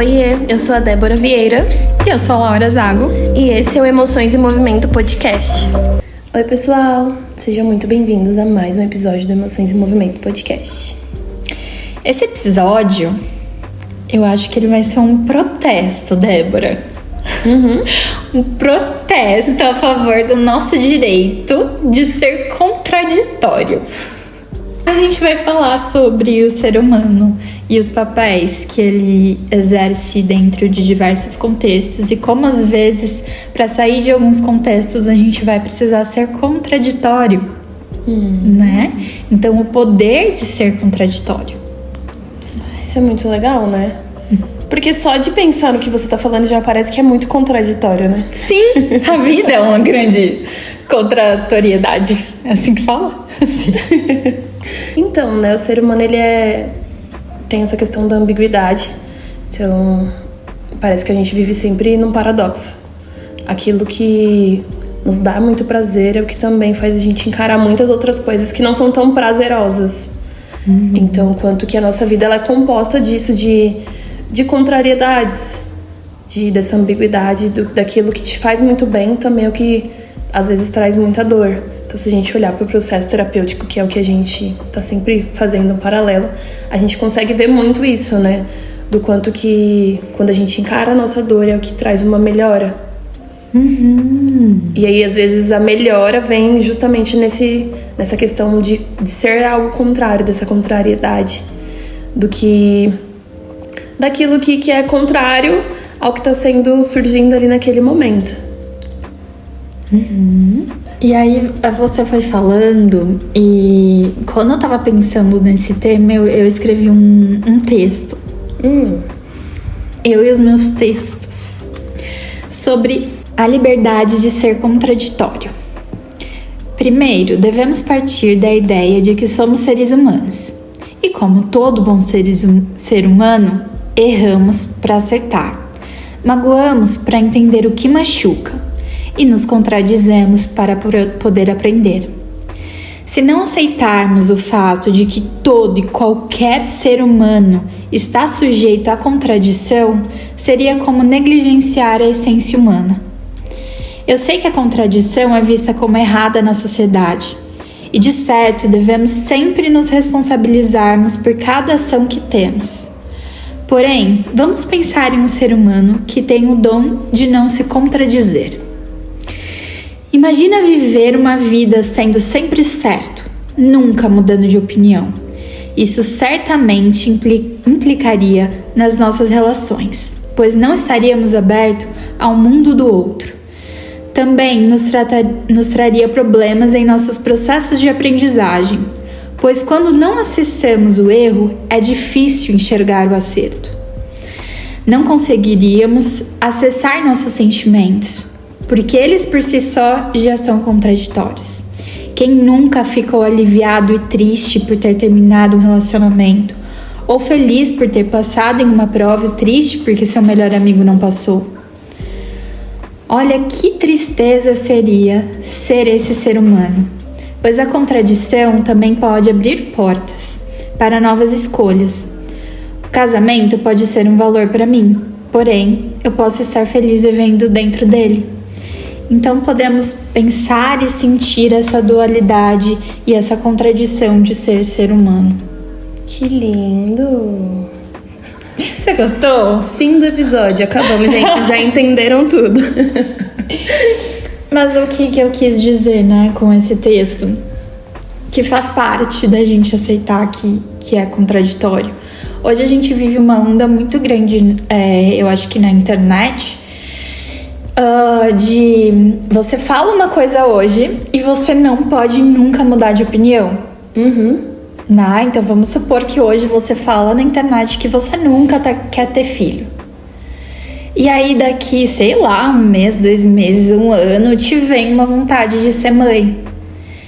Oiê, eu sou a Débora Vieira. E eu sou a Laura Zago. E esse é o Emoções em Movimento Podcast. Oi, pessoal. Sejam muito bem-vindos a mais um episódio do Emoções em Movimento Podcast. Esse episódio, eu acho que ele vai ser um protesto, Débora. Um protesto a favor do nosso direito de ser contraditório. A gente vai falar sobre o ser humano e os papéis que ele exerce dentro de diversos contextos e como, às vezes, para sair de alguns contextos, a gente vai precisar ser contraditório, né? Então, o poder de ser contraditório. Isso é muito legal, né? Porque só de pensar no que você tá falando já parece que é muito contraditório, né? Sim, a vida é uma grande contratoriedade. É assim que fala? Sim. Então, né, o ser humano, ele tem essa questão da ambiguidade. Então, parece que a gente vive sempre num paradoxo. Aquilo que nos dá muito prazer é o que também faz a gente encarar muitas outras coisas que não são tão prazerosas. Então, quanto que a nossa vida ela é composta disso, de contrariedades, dessa ambiguidade, daquilo que te faz muito bem também é o que às vezes traz muita dor. Então, se a gente olhar para o processo terapêutico, que é o que a gente está sempre fazendo um paralelo, a gente consegue ver muito isso, né? Do quanto que, quando a gente encara a nossa dor, é o que traz uma melhora. E aí, às vezes, a melhora vem justamente nessa questão de ser algo contrário, dessa contrariedade, daquilo que é contrário ao que está surgindo ali naquele momento. E aí você foi falando, e quando eu tava pensando nesse tema, eu escrevi um texto. Eu e os meus textos. Sobre a liberdade de ser contraditório. Primeiro, devemos partir da ideia de que somos seres humanos. E como todo bom ser humano, erramos para acertar. Magoamos para entender o que machuca. E nos contradizemos para poder aprender. Se não aceitarmos o fato de que todo e qualquer ser humano está sujeito à contradição, seria como negligenciar a essência humana. Eu sei que a contradição é vista como errada na sociedade, e de certo devemos sempre nos responsabilizarmos por cada ação que temos. Porém, vamos pensar em um ser humano que tem o dom de não se contradizer. Imagina viver uma vida sendo sempre certo, nunca mudando de opinião. Isso certamente implicaria nas nossas relações, pois não estaríamos abertos ao mundo do outro. Também nos traria problemas em nossos processos de aprendizagem, pois quando não acessamos o erro, é difícil enxergar o acerto. Não conseguiríamos acessar nossos sentimentos, porque eles por si só já são contraditórios. Quem nunca ficou aliviado e triste por ter terminado um relacionamento, ou feliz por ter passado em uma prova e triste porque seu melhor amigo não passou? Olha que tristeza seria ser esse ser humano, pois a contradição também pode abrir portas para novas escolhas. O casamento pode ser um valor para mim, porém eu posso estar feliz vivendo dentro dele. Então podemos pensar e sentir essa dualidade e essa contradição de ser humano. Que lindo! Você gostou? Fim do episódio, acabamos, gente. Já entenderam tudo. Mas o que eu quis dizer, né, com esse texto? Que faz parte da gente aceitar que é contraditório. Hoje a gente vive uma onda muito grande, eu acho que na internet, de você fala uma coisa hoje e você não pode nunca mudar de opinião. Né? Então vamos supor que hoje você fala na internet que você nunca quer ter filho. E aí daqui, sei lá, 1 mês, 2 meses, 1 ano, te vem uma vontade de ser mãe.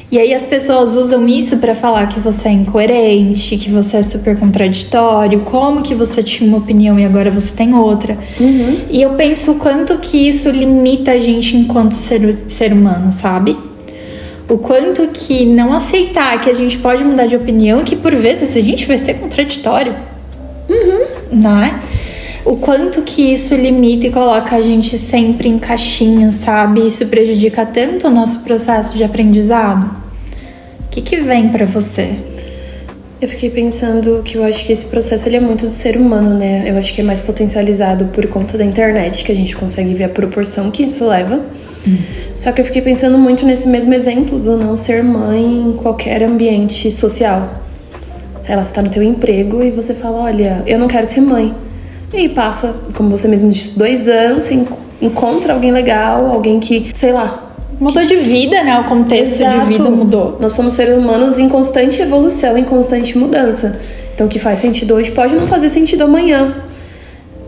E aí as pessoas usam isso pra falar que você é incoerente, que você é super contraditório, como que você tinha uma opinião e agora você tem outra. E eu penso o quanto que isso limita a gente enquanto ser humano, sabe? O quanto que não aceitar que a gente pode mudar de opinião e que por vezes a gente vai ser contraditório. Né? O quanto que isso limita e coloca a gente sempre em caixinhas, sabe? Isso prejudica tanto o nosso processo de aprendizado. O que vem pra você? Eu fiquei pensando que eu acho que esse processo ele é muito do ser humano, né? Eu acho que é mais potencializado por conta da internet, que a gente consegue ver a proporção que isso leva. Só que eu fiquei pensando muito nesse mesmo exemplo do não ser mãe em qualquer ambiente social. Sei lá, você tá no teu emprego e você fala, olha, eu não quero ser mãe. E aí passa, como você mesmo disse, 2 anos, você encontra alguém legal, alguém que, sei lá... Mudou de vida, né? O contexto de vida mudou. Nós somos seres humanos em constante evolução, em constante mudança. Então, o que faz sentido hoje pode não fazer sentido amanhã.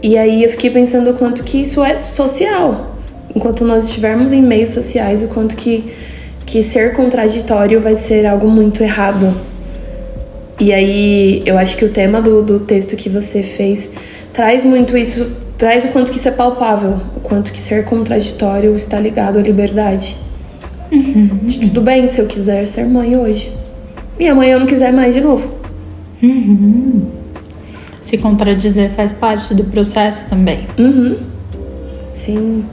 E aí eu fiquei pensando o quanto que isso é social. Enquanto nós estivermos em meios sociais, o quanto que ser contraditório vai ser algo muito errado. E aí eu acho que o tema do texto que você fez traz muito isso, traz o quanto que isso é palpável, o quanto que ser contraditório está ligado à liberdade. Tudo bem se eu quiser ser mãe hoje e amanhã eu não quiser mais de novo. Se contradizer faz parte do processo também. Sim,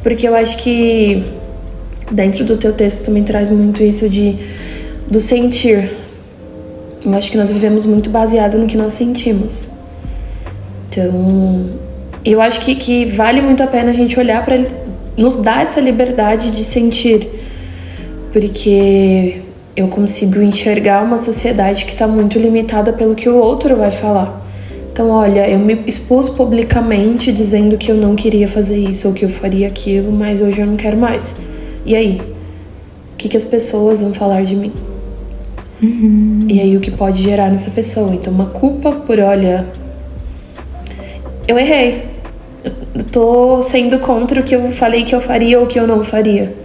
porque eu acho que dentro do teu texto também traz muito isso do sentir. Eu acho que nós vivemos muito baseado no que nós sentimos. Então, eu acho que vale muito a pena a gente olhar para nos dar essa liberdade de sentir. Porque eu consigo enxergar uma sociedade que está muito limitada pelo que o outro vai falar. Então, olha, eu me expus publicamente dizendo que eu não queria fazer isso ou que eu faria aquilo, mas hoje eu não quero mais. E aí? O que as pessoas vão falar de mim? E aí, o que pode gerar nessa pessoa? Então, uma culpa por, olha, eu errei. Eu tô sendo contra o que eu falei que eu faria ou que eu não faria.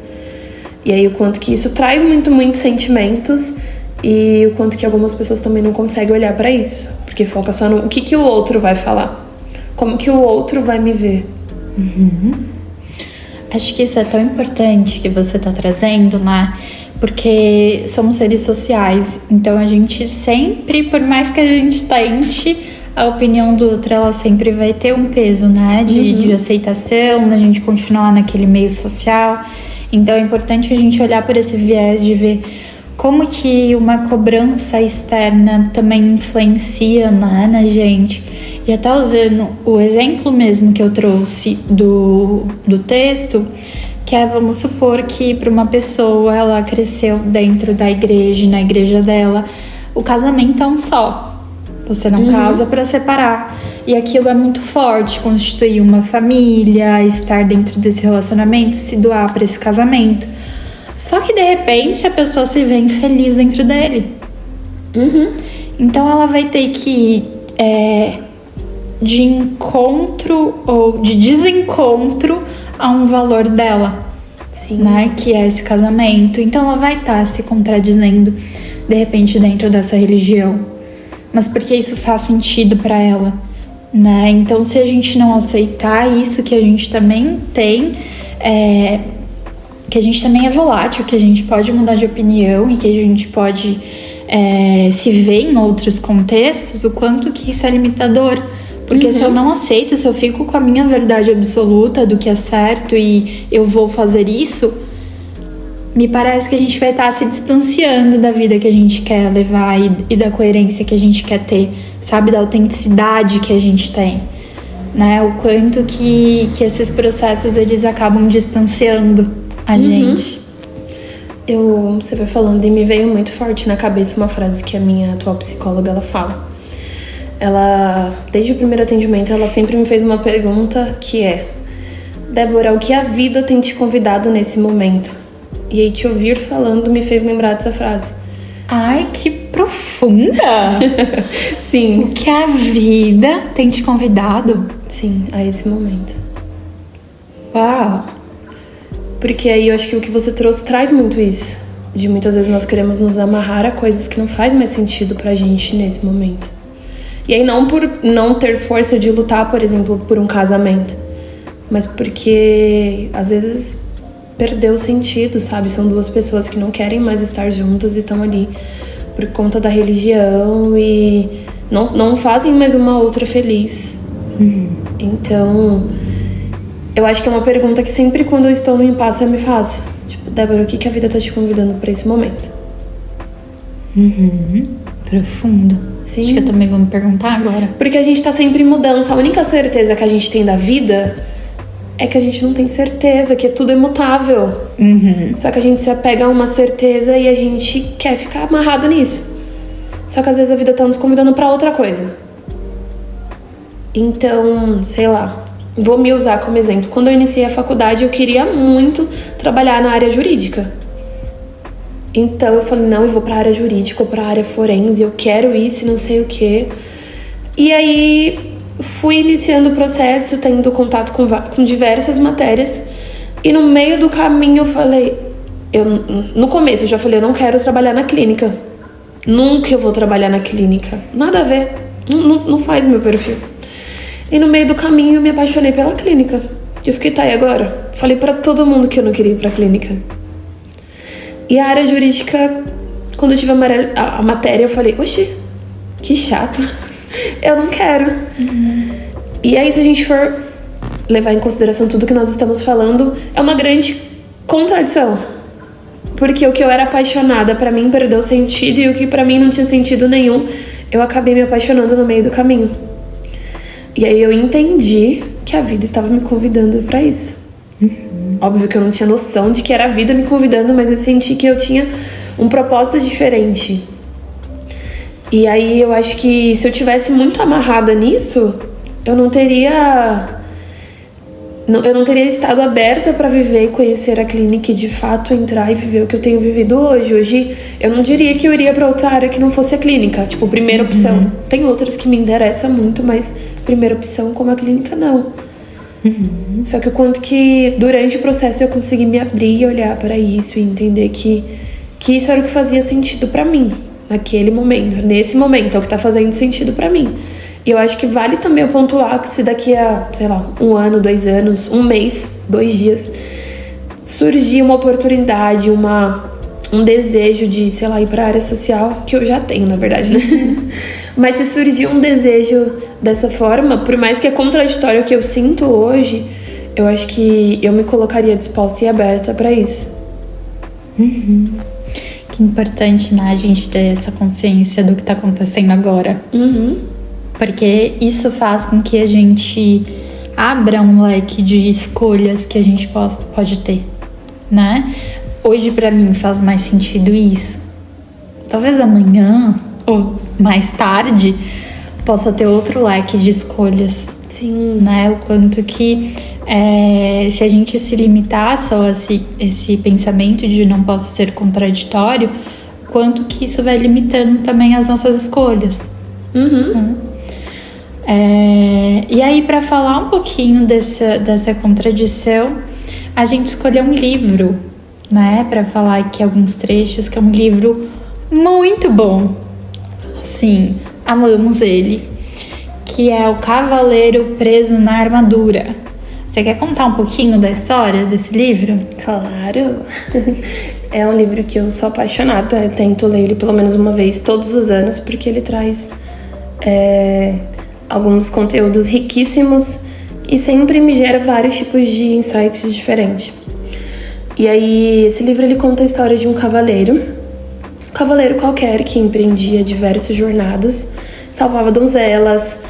E aí, o quanto que isso traz muitos sentimentos e o quanto que algumas pessoas também não conseguem olhar pra isso. Porque foca só no que o outro vai falar. Como que o outro vai me ver. Acho que isso é tão importante que você tá trazendo, né? Porque somos seres sociais, então a gente sempre, por mais que a gente tente, a opinião do outro, ela sempre vai ter um peso, né? De aceitação, da gente continuar naquele meio social. Então é importante a gente olhar por esse viés de ver como que uma cobrança externa também influencia, né, na gente. E até usando o exemplo mesmo que eu trouxe do texto, que é, vamos supor que para uma pessoa, ela cresceu dentro da igreja, na igreja dela, o casamento é um só. Você não casa para separar. E aquilo é muito forte, constituir uma família, estar dentro desse relacionamento, se doar para esse casamento. Só que de repente a pessoa se vê infeliz dentro dele. Então ela vai ter que ir de encontro ou de desencontro a um valor dela. Sim. Né? Que é esse casamento. Então ela vai estar se contradizendo de repente dentro dessa religião. Mas porque isso faz sentido para ela, né? Então se a gente não aceitar isso, que a gente também tem, que a gente também é volátil, que a gente pode mudar de opinião e que a gente pode se ver em outros contextos, o quanto que isso é limitador. Porque se eu não aceito, se eu fico com a minha verdade absoluta do que é certo e eu vou fazer isso, me parece que a gente vai estar se distanciando da vida que a gente quer levar e da coerência que a gente quer ter, sabe? Da autenticidade que a gente tem, né? O quanto que esses processos, eles acabam distanciando a gente. Você vai falando e me veio muito forte na cabeça uma frase que a minha atual psicóloga, ela fala. Ela, desde o primeiro atendimento, ela sempre me fez uma pergunta que é: Débora, o que a vida tem te convidado nesse momento? E aí te ouvir falando me fez lembrar dessa frase. Ai, que profunda! Sim. O que a vida tem te convidado? Sim, a esse momento. Uau! Porque aí eu acho que o que você trouxe traz muito isso. De muitas vezes nós queremos nos amarrar a coisas que não faz mais sentido pra gente nesse momento. E aí não por não ter força de lutar, por exemplo, por um casamento, mas porque às vezes perdeu o sentido, sabe? São duas pessoas que não querem mais estar juntas e estão ali por conta da religião e não fazem mais uma outra feliz. Então, eu acho que é uma pergunta que sempre quando eu estou no impasse eu me faço. Tipo, Débora, o que a vida tá te convidando pra esse momento? Profundo. Sim. Acho que eu também vou me perguntar agora. Porque a gente tá sempre em mudança. A única certeza que a gente tem da vida é que a gente não tem certeza, que tudo é mutável. Só que a gente se apega a uma certeza e a gente quer ficar amarrado nisso. Só que às vezes a vida tá nos convidando pra outra coisa. Então, sei lá, vou me usar como exemplo. Quando eu iniciei a faculdade, eu queria muito trabalhar na área jurídica. Então eu falei, não, eu vou pra área jurídica ou pra área forense, eu quero isso e não sei o quê. E aí fui iniciando o processo, tendo contato com diversas matérias. E no meio do caminho eu falei... no começo eu já falei, eu não quero trabalhar na clínica. Nunca eu vou trabalhar na clínica. Nada a ver. Não faz o meu perfil. E no meio do caminho eu me apaixonei pela clínica. Eu fiquei, tá, e agora? Falei pra todo mundo que eu não queria ir pra clínica. E a área jurídica, quando eu tive a matéria, eu falei, oxi, que chato. Eu não quero. E aí, se a gente for levar em consideração tudo que nós estamos falando, é uma grande contradição. Porque o que eu era apaixonada, pra mim, perdeu sentido. E o que pra mim não tinha sentido nenhum, eu acabei me apaixonando no meio do caminho. E aí eu entendi que a vida estava me convidando pra isso. Óbvio que eu não tinha noção de que era a vida me convidando, mas eu senti que eu tinha um propósito diferente. E aí eu acho que se eu tivesse muito amarrada nisso, eu não teria estado aberta para viver e conhecer a clínica e de fato entrar e viver o que eu tenho vivido hoje. Hoje eu não diria que eu iria para outra área que não fosse a clínica, tipo, primeira opção. Tem outras que me interessam muito, mas primeira opção como a clínica não. Só que o quanto que durante o processo eu consegui me abrir e olhar para isso e entender que isso era o que fazia sentido para mim naquele momento, nesse momento, é o que tá fazendo sentido para mim. E eu acho que vale também eu pontuar que se daqui a, sei lá, 1 ano, 2 anos, 1 mês, 2 dias, surgir uma oportunidade, um desejo de, sei lá, ir pra área social, que eu já tenho, na verdade, né? Mas se surgir um desejo dessa forma, por mais que é contraditório o que eu sinto hoje, eu acho que eu me colocaria disposta e aberta pra isso. Que importante, né, a gente ter essa consciência do que tá acontecendo agora. Porque isso faz com que a gente abra um leque de escolhas que a gente pode ter, né? Hoje pra mim faz mais sentido isso. Talvez amanhã ou mais tarde possa ter outro leque de escolhas. Sim. Né? O quanto que se a gente se limitar só a esse pensamento de não posso ser contraditório, quanto que isso vai limitando também as nossas escolhas. E aí, para falar um pouquinho dessa contradição, a gente escolheu um livro, né, para falar aqui alguns trechos, que é um livro muito bom. Assim, amamos ele, que é O Cavaleiro Preso na Armadura. Você quer contar um pouquinho da história desse livro? Claro! É um livro que eu sou apaixonada, eu tento ler ele pelo menos uma vez todos os anos, porque ele traz alguns conteúdos riquíssimos e sempre me gera vários tipos de insights diferentes. E aí, esse livro ele conta a história de um cavaleiro qualquer que empreendia diversas jornadas, salvava donzelas,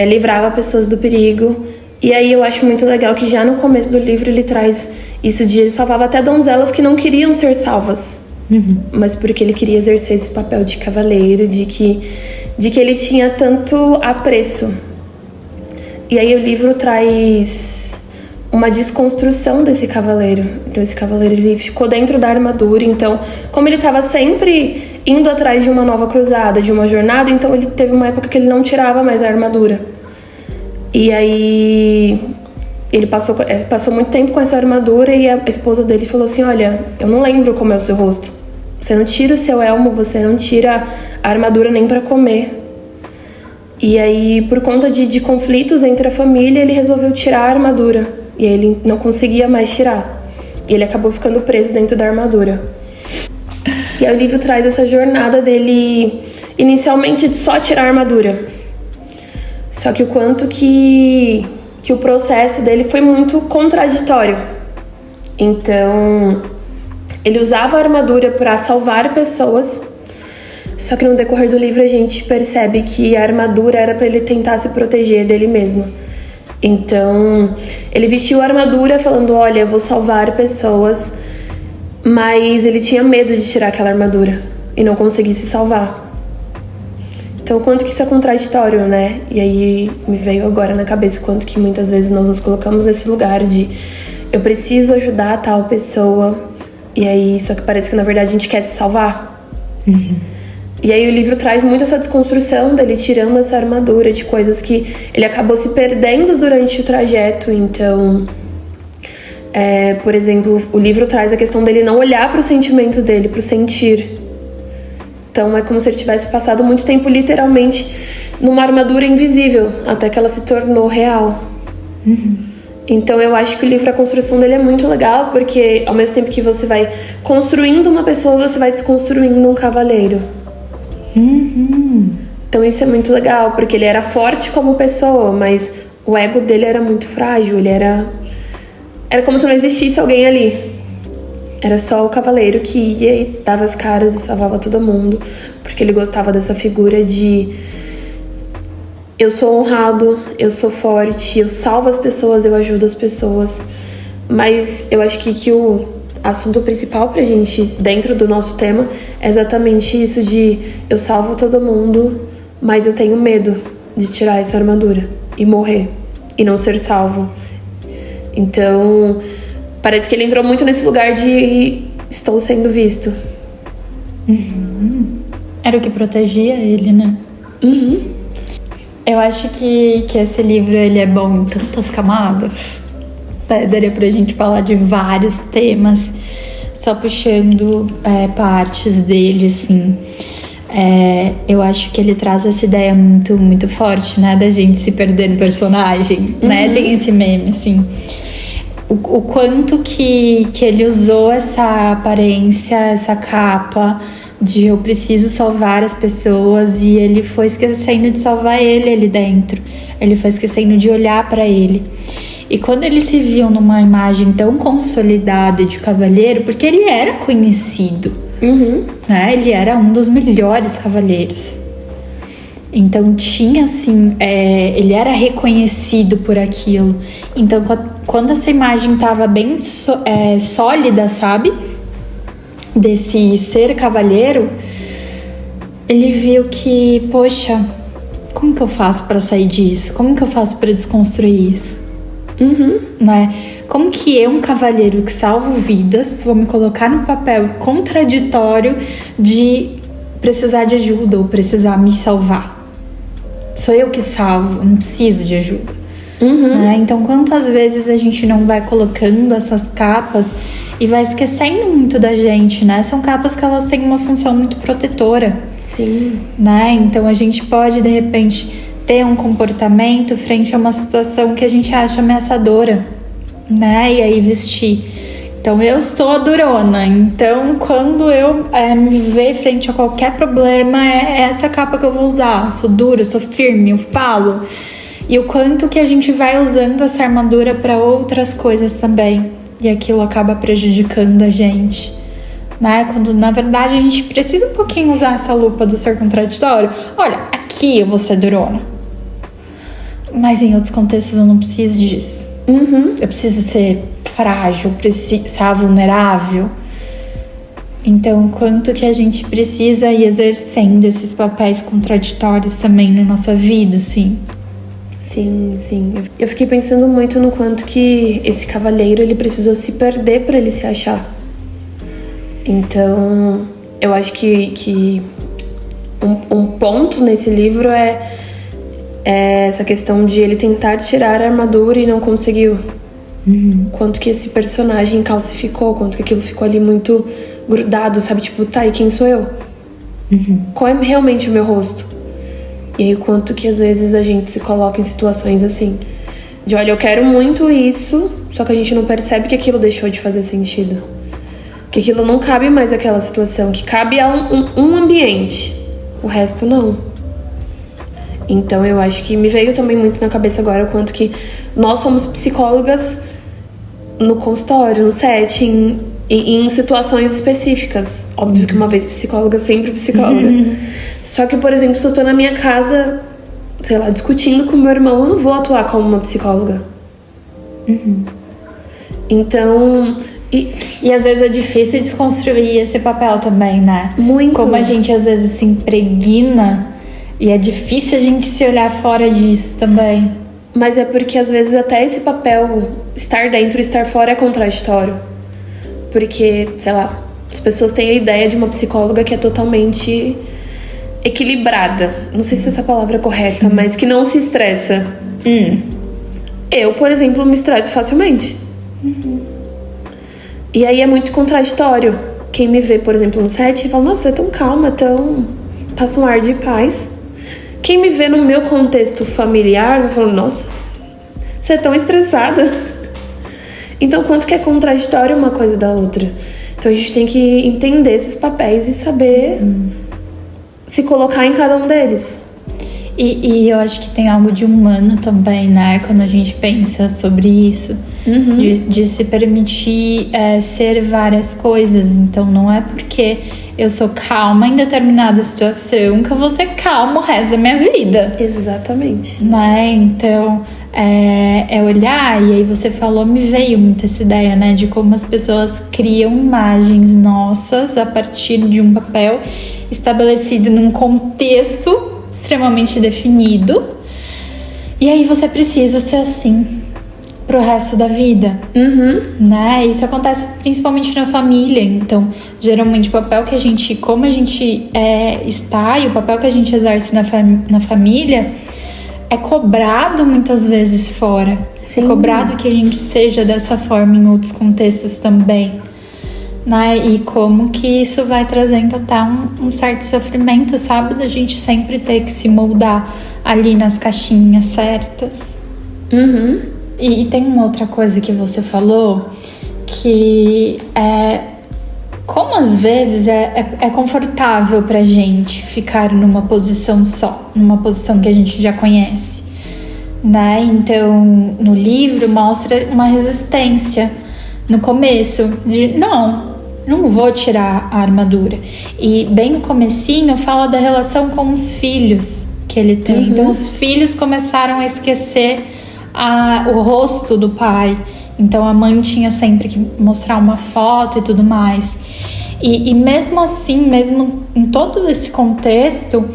livrava pessoas do perigo. E aí eu acho muito legal que já no começo do livro ele traz isso de ele salvava até donzelas que não queriam ser salvas, mas porque ele queria exercer esse papel de cavaleiro, de que ele tinha tanto apreço. E aí o livro traz uma desconstrução desse cavaleiro. Então esse cavaleiro ele ficou dentro da armadura, então como ele estava sempre indo atrás de uma nova cruzada, de uma jornada, então ele teve uma época que ele não tirava mais a armadura. E aí ele passou muito tempo com essa armadura e a esposa dele falou assim, olha, eu não lembro como é o seu rosto. Você não tira o seu elmo, você não tira a armadura nem pra comer. E aí, por conta de conflitos entre a família, ele resolveu tirar a armadura. E aí ele não conseguia mais tirar. E ele acabou ficando preso dentro da armadura. E aí o livro traz essa jornada dele, inicialmente, de só tirar a armadura. Só que o quanto que o processo dele foi muito contraditório. Então, ele usava a armadura para salvar pessoas, só que no decorrer do livro a gente percebe que a armadura era para ele tentar se proteger dele mesmo. Então, ele vestiu a armadura falando, olha, eu vou salvar pessoas, mas ele tinha medo de tirar aquela armadura e não conseguir se salvar. Então, quanto que isso é contraditório, né? E aí me veio agora na cabeça o quanto que muitas vezes nós nos colocamos nesse lugar de eu preciso ajudar tal pessoa, e aí só que parece que na verdade a gente quer se salvar. E aí o livro traz muito essa desconstrução dele tirando essa armadura de coisas que ele acabou se perdendo durante o trajeto. Então, por exemplo, o livro traz a questão dele não olhar para os sentimentos dele, para o sentir. Então é como se ele tivesse passado muito tempo literalmente numa armadura invisível, até que ela se tornou real. Então eu acho que o livro, a construção dele é muito legal, porque ao mesmo tempo que você vai construindo uma pessoa, você vai desconstruindo um cavaleiro. Então isso é muito legal, porque ele era forte como pessoa, mas o ego dele era muito frágil, ele era como se não existisse alguém ali. Era só o cavaleiro que ia e dava as caras e salvava todo mundo, porque ele gostava dessa figura de eu sou honrado, eu sou forte, eu salvo as pessoas, eu ajudo as pessoas. Mas eu acho que o assunto principal pra gente, dentro do nosso tema, é exatamente isso de eu salvo todo mundo, mas eu tenho medo de tirar essa armadura e morrer e não ser salvo. Então, parece que ele entrou muito nesse lugar de estou sendo visto. Era o que protegia ele, né? Eu acho que esse livro ele é bom em tantas camadas. Daria pra gente falar de vários temas, só puxando partes dele, assim. Eu acho que ele traz essa ideia muito, muito forte, né? Da gente se perder no personagem, né? Tem esse meme, assim. O quanto que ele usou essa aparência, essa capa de eu preciso salvar as pessoas, e ele foi esquecendo de salvar ele ali dentro. Ele foi esquecendo de olhar para ele. E quando ele se viu numa imagem tão consolidada de cavaleiro, porque ele era conhecido, né? Ele era um dos melhores cavaleiros. Então tinha assim, ele era reconhecido por aquilo. Então quando essa imagem estava bem sólida, sabe? Desse ser cavaleiro, ele viu que, poxa, como que eu faço para sair disso? Como que eu faço para desconstruir isso? Né? Como que eu, um cavaleiro que salvo vidas, vou me colocar no papel contraditório de precisar de ajuda ou precisar me salvar? Sou eu que salvo, não preciso de ajuda. Né? Então, quantas vezes a gente não vai colocando essas capas e vai esquecendo muito da gente, né? São capas que elas têm uma função muito protetora. Sim. Né? Então, a gente pode, de repente, ter um comportamento frente a uma situação que a gente acha ameaçadora, né? E aí vestir. Então, eu estou a durona. Então, quando eu me ver frente a qualquer problema, é essa capa que eu vou usar. Eu sou dura, eu sou firme, eu falo. E o quanto que a gente vai usando essa armadura para outras coisas também. E aquilo acaba prejudicando a gente, né? Quando, na verdade, a gente precisa um pouquinho usar essa lupa do ser contraditório. Olha, aqui eu vou ser durona. Mas em outros contextos eu não preciso disso. Eu preciso ser frágil, ser vulnerável. Então, quanto que a gente precisa ir exercendo esses papéis contraditórios também na nossa vida, assim. Sim, sim. Eu fiquei pensando muito no quanto que esse cavaleiro, ele precisou se perder para ele se achar. Então, eu acho que um ponto nesse livro é essa questão de ele tentar tirar a armadura e não conseguiu. Quanto que esse personagem calcificou, quanto que aquilo ficou ali muito grudado, sabe? Tipo, tá, e quem sou eu? Qual é realmente o meu rosto? E aí, quanto que às vezes a gente se coloca em situações assim, de olha, eu quero muito isso, só que a gente não percebe que aquilo deixou de fazer sentido. Que aquilo não cabe mais àquela situação, que cabe a um ambiente, o resto não. Então eu acho que me veio também muito na cabeça agora o quanto que nós somos psicólogas no consultório, no setting, em situações específicas. Óbvio que uma vez psicóloga, sempre psicóloga. Só que, por exemplo, se eu tô na minha casa, sei lá, discutindo com meu irmão, eu não vou atuar como uma psicóloga. Então... E às vezes é difícil desconstruir esse papel também, né? Muito. Como a gente às vezes se impregna e é difícil a gente se olhar fora disso também. Mas é porque às vezes até esse papel, estar dentro e estar fora, é contraditório. Porque, sei lá, as pessoas têm a ideia de uma psicóloga que é totalmente equilibrada. Não sei se essa palavra é correta, mas que não se estressa. Eu, por exemplo, me estresso facilmente. E aí é muito contraditório. Quem me vê, por exemplo, no set, fala, nossa, você é tão calma, passa um ar de paz. Quem me vê no meu contexto familiar, vai falar, nossa, você é tão estressada. Então, quanto que é contraditório uma coisa da outra? Então, a gente tem que entender esses papéis e saber se colocar em cada um deles. E eu acho que tem algo de humano também, né? Quando a gente pensa sobre isso. De se permitir ser várias coisas. Então não é porque eu sou calma em determinada situação que eu vou ser calma o resto da minha vida. Exatamente. Né? Então é olhar, e aí você falou, me veio muito essa ideia, né? De como as pessoas criam imagens nossas a partir de um papel estabelecido num contexto extremamente definido. E aí você precisa ser assim pro resto da vida, né? Isso acontece principalmente na família. Então, geralmente o papel que a gente, como a gente está e o papel que a gente exerce na família é cobrado muitas vezes fora. Sim. É cobrado que a gente seja dessa forma em outros contextos também, né? E como que isso vai trazendo até um certo sofrimento, sabe? Da gente sempre ter que se moldar ali nas caixinhas certas. E tem uma outra coisa que você falou, que como às vezes é confortável pra gente ficar numa posição só, numa posição que a gente já conhece, né? Então, no livro mostra uma resistência no começo, de não vou tirar a armadura. E bem no comecinho fala da relação com os filhos que ele tem. Então, os filhos começaram a esquecer o rosto do pai. Então a mãe tinha sempre que mostrar uma foto e tudo mais. E mesmo assim, mesmo em todo esse contexto,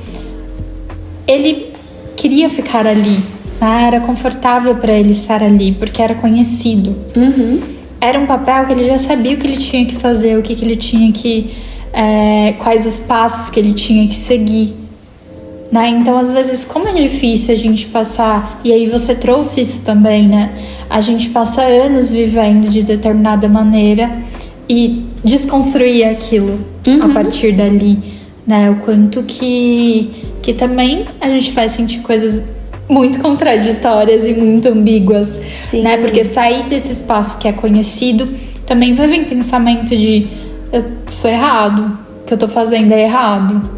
ele queria ficar ali, né? Era confortável para ele estar ali, porque era conhecido. Era um papel que ele já sabia o que ele tinha que fazer, o que ele tinha que... quais os passos que ele tinha que seguir. Né? Então, às vezes, como é difícil a gente passar, e aí você trouxe isso também, né? A gente passa anos vivendo de determinada maneira e desconstruir aquilo a partir dali, né? O quanto que também a gente vai sentir coisas muito contraditórias e muito ambíguas, né? Porque sair desse espaço que é conhecido também vai vir pensamento de eu sou errado, o que eu tô fazendo é errado.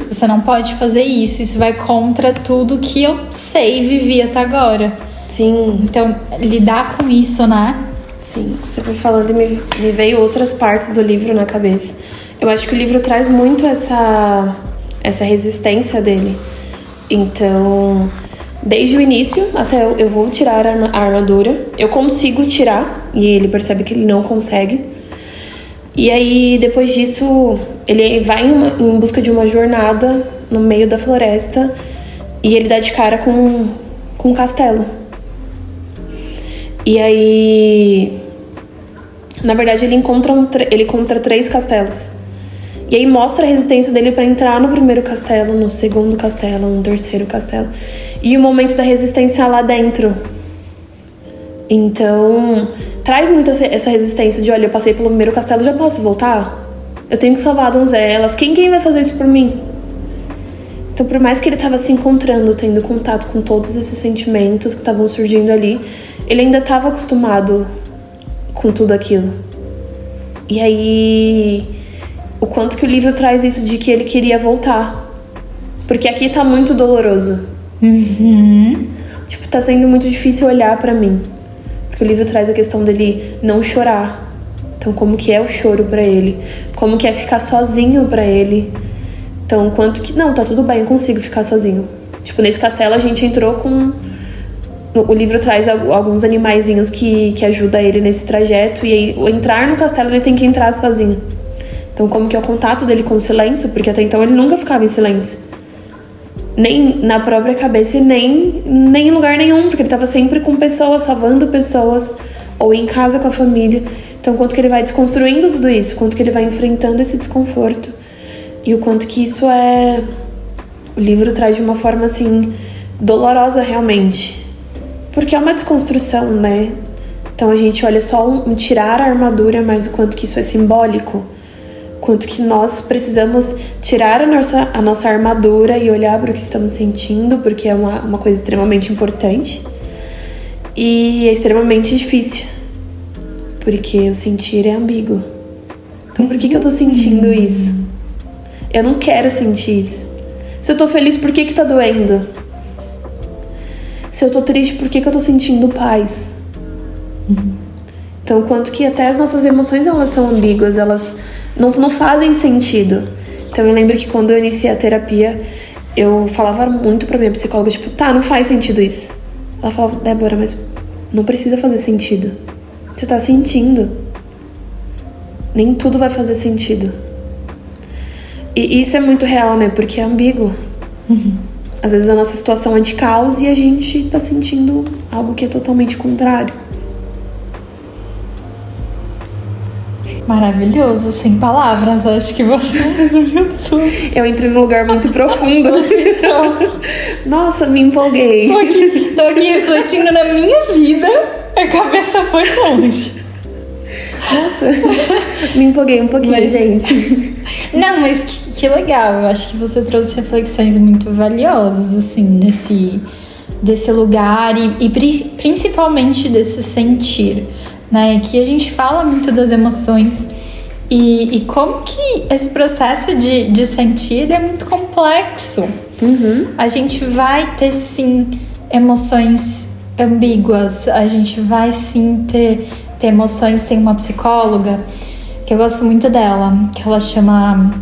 Você não pode fazer isso vai contra tudo que eu sei e vivi até agora. Sim. Então, lidar com isso, né? Sim, você foi falando e me veio outras partes do livro na cabeça. Eu acho que o livro traz muito essa resistência dele. Então, desde o início até eu vou tirar a armadura, eu consigo tirar, e ele percebe que ele não consegue. E aí, depois disso, ele vai em busca de uma jornada no meio da floresta e ele dá de cara com um castelo. E aí, na verdade, ele encontra 3 castelos. E aí mostra a resistência dele para entrar no primeiro castelo, no segundo castelo, no terceiro castelo. E o momento da resistência lá dentro. Então, traz muito essa resistência de, olha, eu passei pelo primeiro castelo, já posso voltar? Eu tenho que salvar a donzelas. Quem vai fazer isso por mim? Então, por mais que ele estava se encontrando, tendo contato com todos esses sentimentos que estavam surgindo ali, ele ainda estava acostumado com tudo aquilo. E aí, o quanto que o livro traz isso de que ele queria voltar. Porque aqui tá muito doloroso. Tipo, tá sendo muito difícil olhar pra mim. Porque o livro traz a questão dele não chorar. Então, como que é o choro pra ele? Como que é ficar sozinho pra ele? Então, quanto que... Não, tá tudo bem, eu consigo ficar sozinho. Tipo, nesse castelo a gente entrou com... O livro traz alguns animaizinhos que ajudam ele nesse trajeto. E aí, ao entrar no castelo, ele tem que entrar sozinho. Então, como que é o contato dele com o silêncio? Porque até então ele nunca ficava em silêncio. Nem na própria cabeça e nem em lugar nenhum. Porque ele tava sempre com pessoas, salvando pessoas. Ou em casa com a família. Então, quanto que ele vai desconstruindo tudo isso. Quanto que ele vai enfrentando esse desconforto. E o quanto que isso é... O livro traz de uma forma, assim, dolorosa realmente. Porque é uma desconstrução, né? Então a gente olha só um tirar a armadura, mas o quanto que isso é simbólico. Quanto que nós precisamos tirar a nossa armadura e olhar para o que estamos sentindo, porque é uma coisa extremamente importante. E é extremamente difícil. Porque o sentir é ambíguo. Então por que eu tô sentindo isso? Eu não quero sentir isso. Se eu tô feliz, por que tá doendo? Se eu tô triste, por que eu tô sentindo paz? Então, quanto que até as nossas emoções, elas são ambíguas, elas não fazem sentido. Então, eu lembro que quando eu iniciei a terapia, eu falava muito pra minha psicóloga, tipo, tá, não faz sentido isso. Ela falava, Débora, mas não precisa fazer sentido. Você tá sentindo. Nem tudo vai fazer sentido. E isso é muito real, né? Porque é ambíguo. Às vezes a nossa situação é de caos e a gente tá sentindo algo que é totalmente contrário. Maravilhoso, sem palavras. Acho que você resumiu tudo. Eu entrei num lugar muito profundo. Então, nossa, me empolguei. Tô aqui refletindo na minha vida. A cabeça foi longe. Nossa, me empolguei um pouquinho, gente. Não, mas que legal. Eu acho que você trouxe reflexões muito valiosas, assim, desse lugar e principalmente desse sentir, né? Que a gente fala muito das emoções e como que esse processo de sentir é muito complexo. A gente vai ter, sim, emoções ambíguas. A gente vai, sim, ter emoções. Tem uma psicóloga que eu gosto muito dela, que ela chama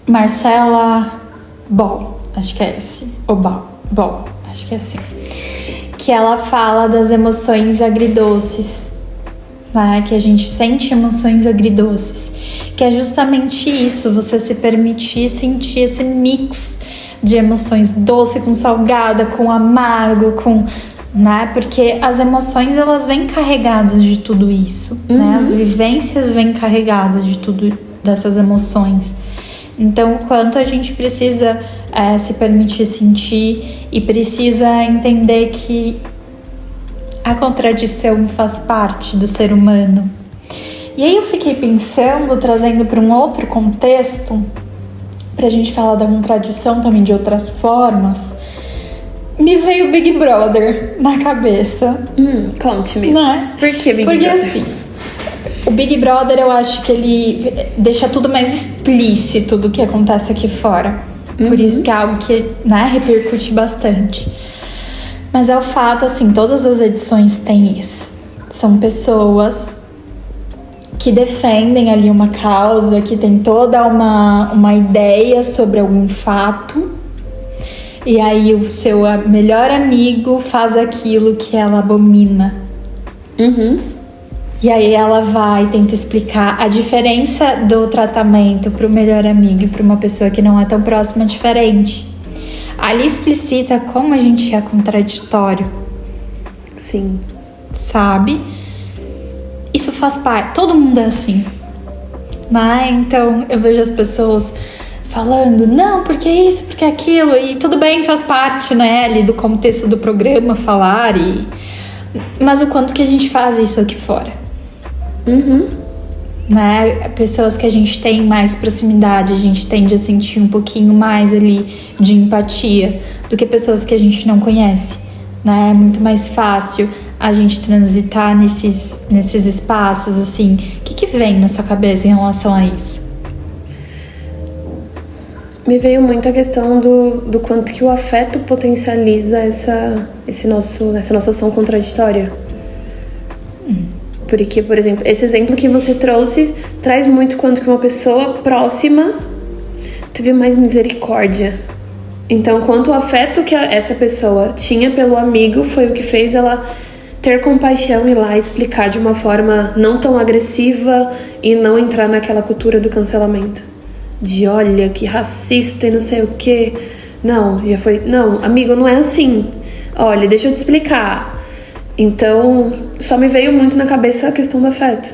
Marcela Ball, acho que é esse, ou Ball, acho que é assim, que ela fala das emoções agridoces, né? Que a gente sente emoções agridoces, que é justamente isso, você se permitir sentir esse mix de emoções, doce com salgada, com amargo, com... né? Porque as emoções, elas vêm carregadas de tudo isso, né? As vivências vêm carregadas de tudo, dessas emoções. Então, o quanto a gente precisa se permitir sentir e precisa entender que a contradição faz parte do ser humano. E aí eu fiquei pensando, trazendo para um outro contexto, pra gente falar da contradição também de outras formas. Me veio o Big Brother na cabeça. Conte-me. Né? Por que Big Brother? Porque assim, o Big Brother, eu acho que ele deixa tudo mais explícito do que acontece aqui fora. Por isso que é algo que, né, repercute bastante. Mas é o fato, assim, todas as edições têm isso. São pessoas que defendem ali uma causa, que tem toda uma ideia sobre algum fato. E aí o seu melhor amigo faz aquilo que ela abomina. E aí ela vai e tenta explicar a diferença do tratamento pro melhor amigo e pra uma pessoa que não é tão próxima, diferente. Ali explicita como a gente é contraditório. Sim. Sabe? Isso faz parte. Todo mundo é assim. Né? Então eu vejo as pessoas falando, não, porque isso, porque aquilo, e tudo bem, faz parte, né, ali do contexto do programa falar, mas o quanto que a gente faz isso aqui fora. Né? Pessoas que a gente tem mais proximidade, a gente tende a sentir um pouquinho mais ali de empatia do que pessoas que a gente não conhece, né? É muito mais fácil a gente transitar nesses espaços, assim. O que vem na sua cabeça em relação a isso? Me veio muito a questão do quanto que o afeto potencializa essa nossa ação contraditória. Porque, por exemplo, esse exemplo que você trouxe traz muito quanto que uma pessoa próxima teve mais misericórdia. Então, quanto o afeto que essa pessoa tinha pelo amigo foi o que fez ela ter compaixão e ir lá explicar de uma forma não tão agressiva e não entrar naquela cultura do cancelamento. De olha, que racista e não sei o quê. Não, já foi... Não, amigo, não é assim. Olha, deixa eu te explicar. Então, só me veio muito na cabeça a questão do afeto.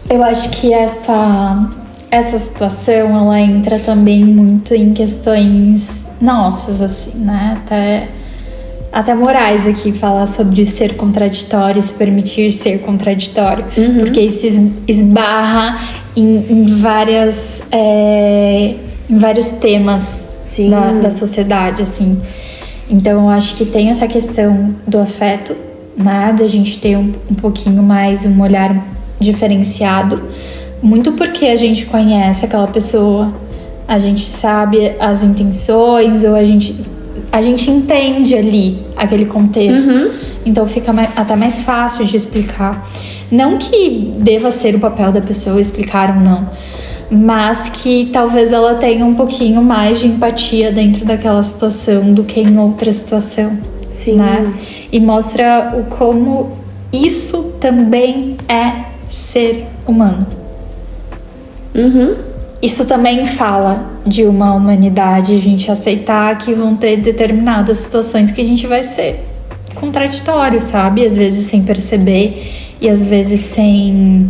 Eu acho que essa situação, ela entra também muito em questões nossas, assim, né? Até morais aqui, falar sobre ser contraditório, se permitir ser contraditório. Porque isso esbarra em vários temas da sociedade, assim. Então, eu acho que tem essa questão do afeto, né? Da gente ter um pouquinho mais um olhar diferenciado. Muito porque a gente conhece aquela pessoa, a gente sabe as intenções, ou a gente entende ali aquele contexto. Então fica até mais fácil de explicar. Não que deva ser o papel da pessoa explicar ou não, mas que talvez ela tenha um pouquinho mais de empatia dentro daquela situação do que em outra situação. Sim. Né? E mostra o como isso também é ser humano. Isso também fala de uma humanidade, a gente aceitar que vão ter determinadas situações que a gente vai ser contraditório, sabe? Às vezes sem perceber e às vezes sem...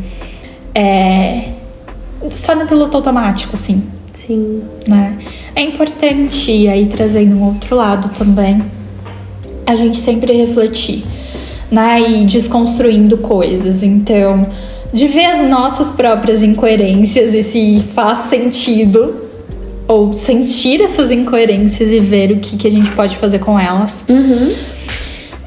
só no piloto automático, assim. Sim. Né? É importante, e aí trazendo um outro lado também, a gente sempre refletir, né? E desconstruindo coisas. Então, de ver as nossas próprias incoerências e se faz sentido, ou sentir essas incoerências e ver o que a gente pode fazer com elas.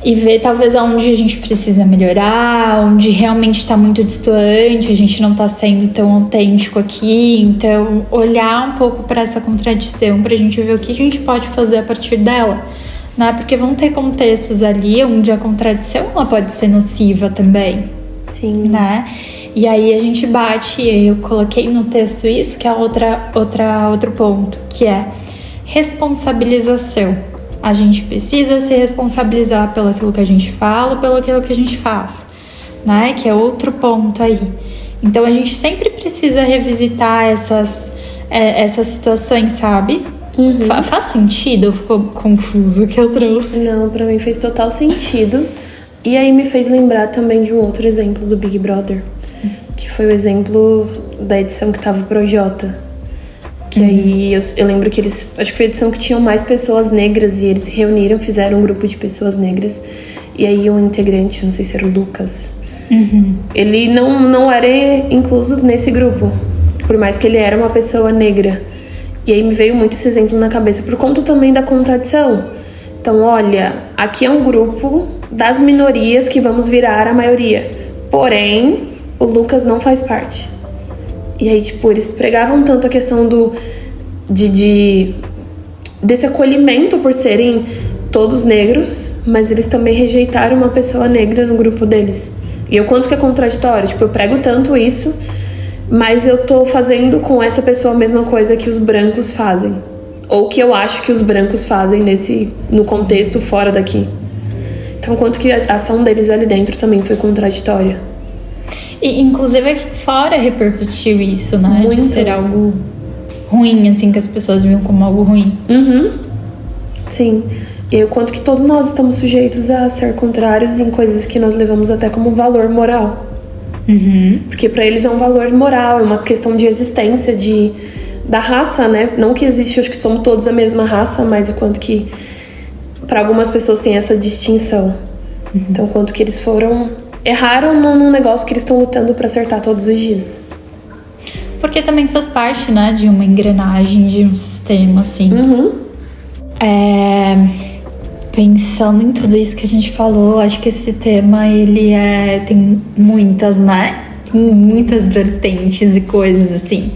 E ver talvez aonde a gente precisa melhorar, onde realmente está muito distante, a gente não está sendo tão autêntico aqui. Então, olhar um pouco para essa contradição, para a gente ver o que a gente pode fazer a partir dela. Né? Porque vão ter contextos ali onde a contradição ela pode ser nociva também. Sim. Né? E aí a gente bate, eu coloquei no texto isso, que é outro ponto, que é responsabilização. A gente precisa se responsabilizar pelo aquilo que a gente fala, pelo aquilo que a gente faz, né? Que é outro ponto aí. Então a gente sempre precisa revisitar essas situações, sabe? Faz sentido ou ficou confuso o que eu trouxe? Não, pra mim fez total sentido. E aí me fez lembrar também de um outro exemplo do Big Brother, que foi o exemplo da edição que tava o Projota. Que aí eu lembro que eles... Acho que foi a edição que tinham mais pessoas negras e eles se reuniram, fizeram um grupo de pessoas negras. E aí um integrante, não sei se era o Lucas, ele não era incluso nesse grupo, por mais que ele era uma pessoa negra. E aí me veio muito esse exemplo na cabeça, por conta também da contradição. Então, olha, aqui é um grupo das minorias que vamos virar a maioria. Porém, o Lucas não faz parte. E aí, tipo, eles pregavam tanto a questão desse acolhimento por serem todos negros, mas eles também rejeitaram uma pessoa negra no grupo deles. E o quanto que é contraditório. Tipo, eu prego tanto isso, mas eu tô fazendo com essa pessoa a mesma coisa que os brancos fazem. Ou que eu acho que os brancos fazem no contexto fora daqui. Então, quanto que a ação deles ali dentro também foi contraditória. E, inclusive, aqui fora repercutiu isso, né? Muito. De ser algo ruim, assim, que as pessoas viam como algo ruim. Sim. E o quanto que todos nós estamos sujeitos a ser contrários em coisas que nós levamos até como valor moral. Porque pra eles é um valor moral, é uma questão de existência, da raça, né? Não que existe, acho que somos todos a mesma raça, mas o quanto que pra algumas pessoas tem essa distinção. Então, o quanto que eles erraram num negócio que eles estão lutando pra acertar todos os dias. Porque também faz parte, né, de uma engrenagem, de um sistema, assim. Pensando em tudo isso que a gente falou, acho que esse tema, ele tem muitas, né? Tem muitas vertentes e coisas, assim.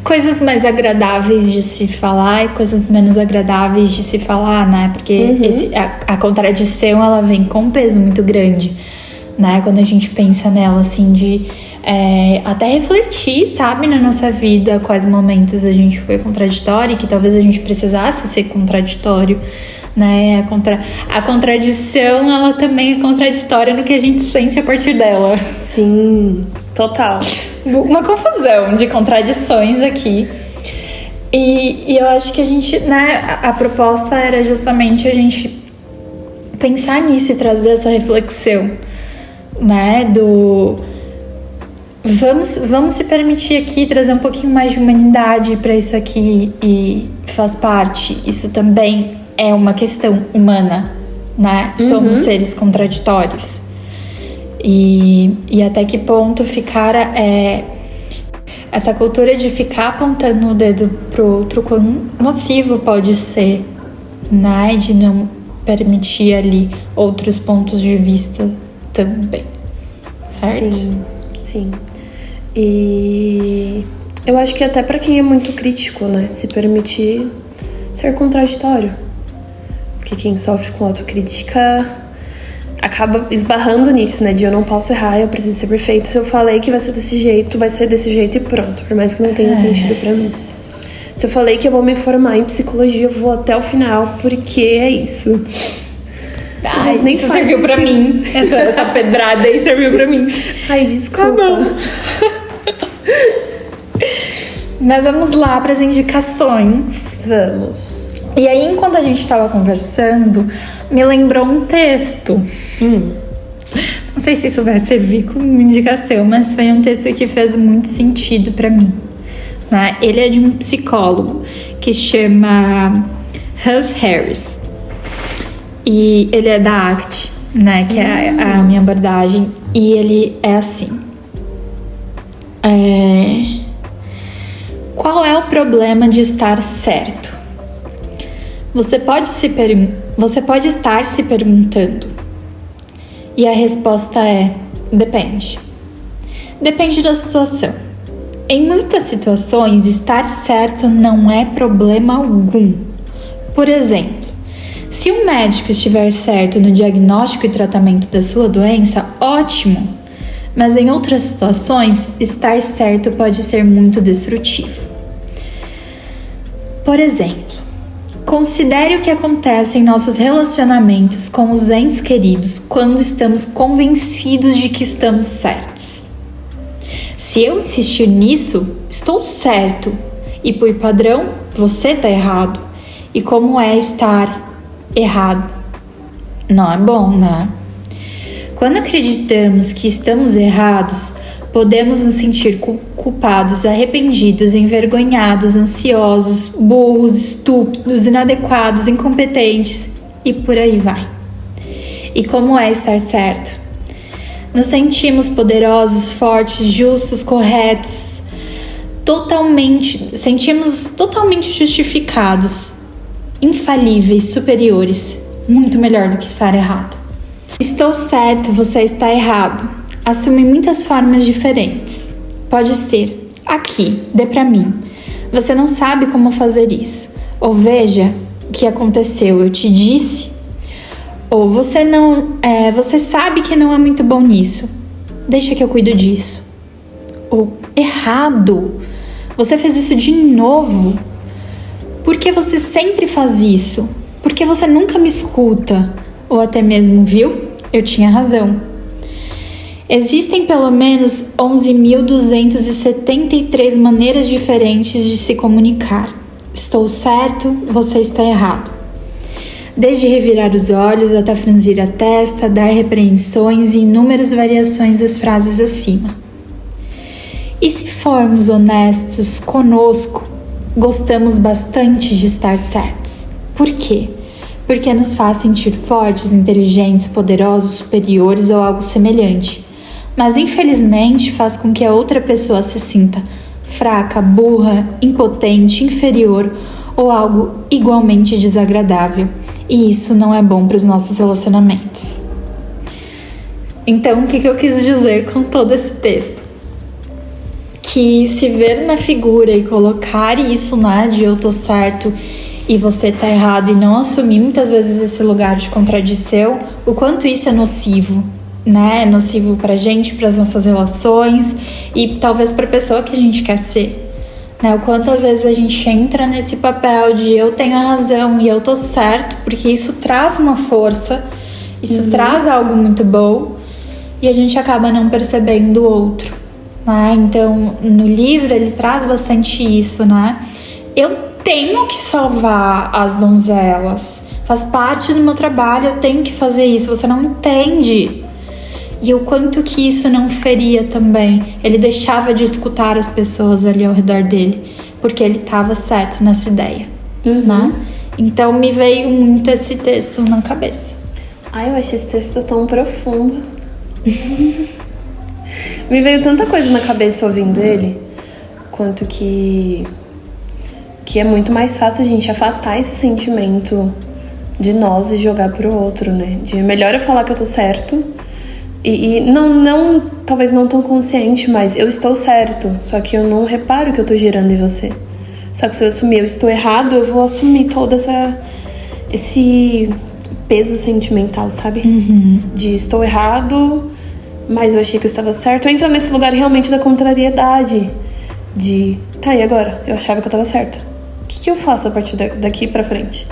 coisas mais agradáveis de se falar e coisas menos agradáveis de se falar, né? Porque a contradição, ela vem com um peso muito grande, né? Quando a gente pensa nela, assim, de até refletir, sabe, na nossa vida, quais momentos a gente foi contraditório e que talvez a gente precisasse ser contraditório, né? A contradição, ela também é contraditória no que a gente sente a partir dela. Sim, total. Uma confusão de contradições aqui. E eu acho que a gente, né, a proposta era justamente a gente pensar nisso e trazer essa reflexão, né, vamos se permitir aqui trazer um pouquinho mais de humanidade para isso aqui, e faz parte, isso também é uma questão humana, né? Somos seres contraditórios. E até que ponto ficar essa cultura de ficar apontando o dedo pro outro, quão nocivo pode ser, né? De não permitir ali outros pontos de vista também, certo? Sim. E eu acho que até pra quem é muito crítico, né? Se permitir ser contraditório. Porque quem sofre com autocrítica acaba esbarrando nisso, né? De eu não posso errar, eu preciso ser perfeito. Se eu falei que vai ser desse jeito, vai ser desse jeito e pronto. Por mais que não tenha sentido pra mim. Se eu falei que eu vou me formar em psicologia, eu vou até o final, porque é isso. Ai, nem isso serviu pra mim. Essa pedrada aí serviu pra mim. Ai, desculpa. Tá bom. Mas vamos lá para as indicações. Vamos. E aí, enquanto a gente estava conversando, me lembrou um texto. Não sei se isso vai servir como indicação, mas foi um texto que fez muito sentido para mim, né? Ele é de um psicólogo que chama Russ Harris. E ele é da ACT, né? Que é a minha abordagem. E ele é assim. Qual é o problema de estar certo? Você pode estar se perguntando. E a resposta é: depende. Depende da situação. Em muitas situações, estar certo não é problema algum. Por exemplo, se um médico estiver certo no diagnóstico e tratamento da sua doença, ótimo. Mas em outras situações, estar certo pode ser muito destrutivo. Por exemplo, considere o que acontece em nossos relacionamentos com os entes queridos quando estamos convencidos de que estamos certos. Se eu insistir nisso, estou certo, e por padrão, você está errado. E como é estar errado? Não é bom, né? Quando acreditamos que estamos errados, podemos nos sentir culpados, arrependidos, envergonhados, ansiosos, burros, estúpidos, inadequados, incompetentes e por aí vai. E como é estar certo? Nos sentimos poderosos, fortes, justos, corretos, sentimos totalmente justificados, infalíveis, superiores, muito melhor do que estar errado. Estou certo, você está errado. Assume muitas formas diferentes. Pode ser: aqui, dê pra mim. Você não sabe como fazer isso. Ou veja o que aconteceu, eu te disse. Ou você sabe que não é muito bom nisso. Deixa que eu cuido disso. Ou errado. Você fez isso de novo. Por que você sempre faz isso? Por que você nunca me escuta? Ou até mesmo, viu? Eu tinha razão. Existem pelo menos 11.273 maneiras diferentes de se comunicar. Estou certo, você está errado. Desde revirar os olhos até franzir a testa, dar repreensões e inúmeras variações das frases acima. E se formos honestos conosco, gostamos bastante de estar certos. Por quê? Porque nos faz sentir fortes, inteligentes, poderosos, superiores ou algo semelhante. Mas infelizmente faz com que a outra pessoa se sinta fraca, burra, impotente, inferior ou algo igualmente desagradável. E isso não é bom para os nossos relacionamentos. Então, o que eu quis dizer com todo esse texto? que se ver na figura e colocar isso, né, de eu tô certo e você tá errado, e não assumir muitas vezes esse lugar de contradição, o quanto isso é nocivo, né? É nocivo pra gente, pras nossas relações e talvez pra pessoa que a gente quer ser, né? O quanto às vezes a gente entra nesse papel de eu tenho a razão e eu tô certo, porque isso traz uma força, isso traz algo muito bom e a gente acaba não percebendo o outro, né? Então, no livro ele traz bastante isso, né? Eu tenho que salvar as donzelas, faz parte do meu trabalho, eu tenho que fazer isso, você não entende. E o quanto que isso não feria também. Ele deixava de escutar as pessoas ali ao redor dele, porque ele estava certo nessa ideia, né? Então me veio muito esse texto na cabeça. Ai, eu achei esse texto tão profundo. Me veio tanta coisa na cabeça ouvindo ele, quanto que é muito mais fácil a gente afastar esse sentimento de nós e jogar pro outro, né? De melhor eu falar que eu tô certo e não, talvez não tão consciente, mas eu estou certo, só que eu não reparo que eu tô gerando em você. Só que se eu assumir eu estou errado, eu vou assumir todo esse peso sentimental, sabe? De estou errado, mas eu achei que eu estava certo. Entra nesse lugar realmente da contrariedade. De, tá, e agora? Eu achava que eu estava certo. O que eu faço a partir daqui pra frente?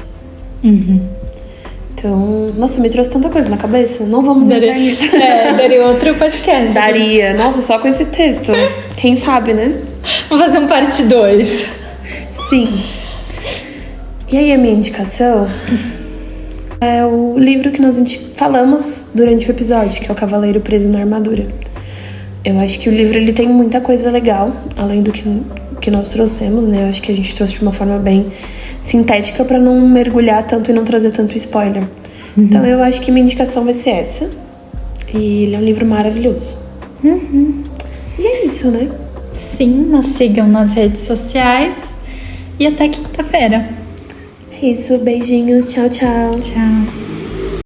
Então, nossa, me trouxe tanta coisa na cabeça. Não vamos entrar nisso. Daria outro podcast. Daria. Nossa, só com esse texto. Quem sabe, né? Vamos fazer um parte 2. Sim. E aí, a minha indicação é o livro que nós falamos durante o episódio, que é O Cavaleiro Preso na Armadura. Eu acho que o livro ele tem muita coisa legal, além do que nós trouxemos, né? Eu acho que a gente trouxe de uma forma bem sintética para não mergulhar tanto e não trazer tanto spoiler. Então eu acho que minha indicação vai ser essa. E ele é um livro maravilhoso. E é isso, né? Sim, nos sigam nas redes sociais e até quinta-feira. É isso, beijinhos, tchau, tchau. Tchau.